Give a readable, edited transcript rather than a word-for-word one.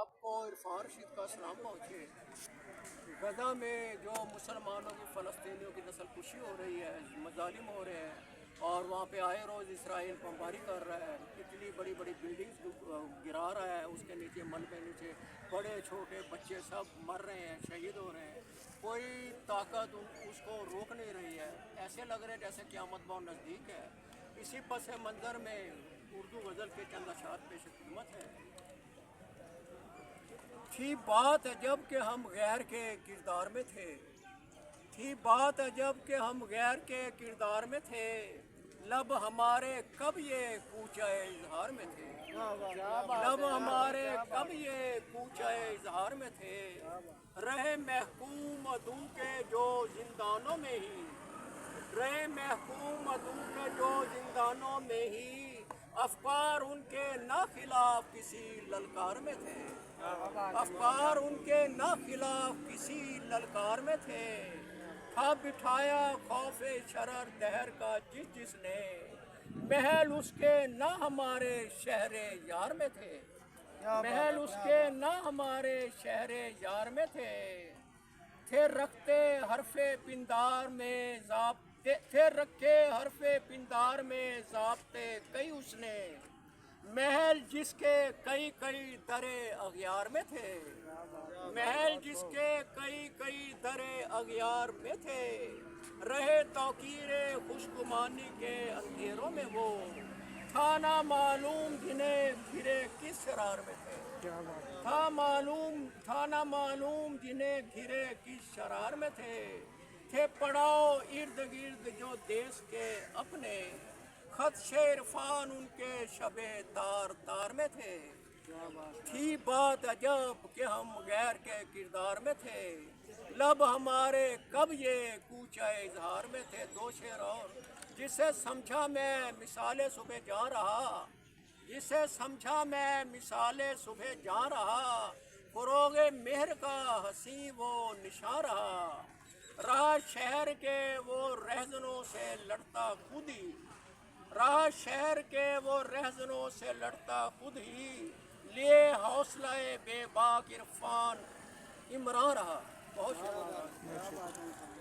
آپ کو عرفان رشید کا سلام پہنچے۔ غزہ میں جو مسلمانوں کی فلسطینیوں کی نسل کشی ہو رہی ہے، مظالم ہو رہے ہیں، اور وہاں پہ آئے روز اسرائیل بمباری کر رہا ہے، اتنی بڑی بڑی بلڈنگز گرا رہا ہے، اس کے نیچے ملبے نیچے بڑے چھوٹے بچے سب مر رہے ہیں، شہید ہو رہے ہیں، کوئی طاقت اس کو روک نہیں رہی ہے۔ ایسے لگ رہے جیسے قیامت بہت نزدیک ہے۔ اسی پس منظر میں اردو غزل کے چند اشعار پیش خدمت ہے۔ تھی بات عجب کہ ہم غیر کے کردار میں تھے، تھی بات عجب کہ ہم غیر کے کردار میں تھے، لب ہمارے کب یہ کوچہ اظہار میں تھے، لب ہمارے کب یہ کوچہ اظہار میں تھے، رہے محکوم عدو کے جو زندانوں میں ہی، رہے محکوم عدو کے جو زندانوں میں ہی، افکار ان کے نہ خلاف کسی للکار میں تھے، افکار ان کے نہ خلاف کسی للکار میں تھے، تھا بٹھایا خوف شرر دہر کا جس نے، محل اس کے نہ ہمارے شہر یار میں تھے، محل اس کے نہ ہمارے شہر یار میں تھے رکھتے حرف پندار میں ضابطے، تھے رکھے حرف پندار میں ضابطے کئی اس نے، محل جس کے کئی کئی در اغیار میں تھے، محل جس کے کئی کئی در اغیار میں تھے، رہے توقیر خوشگمانی کے اندھیروں میں وہ، تھا نہ معلوم جنہیں گھرے کس شرار میں تھے، تھا نہ معلوم جنہیں گھرے کس شرار میں تھے پڑاؤ ارد گرد جو دیس کے اپنے، خدش عرفان ان کے شب تار تار میں تھے، تھی بات عجب کہ ہم غیر کے کردار میں تھے، لب ہمارے کب یہ کوچہ اظہار میں تھے۔ دو شعر اور۔ جسے سمجھا میں مثال صبح جا رہا، جسے سمجھا میں مثال صبح جا رہا، فروغ مہر کا حسین وہ نشاں رہا شہر کے وہ رہزنوں سے لڑتا خود ہی، رہا شہر کے وہ رہزنوں سے لڑتا خود ہی، لیے حوصلہ بے باک عرفان عمران رہا۔ بہت شکریہ۔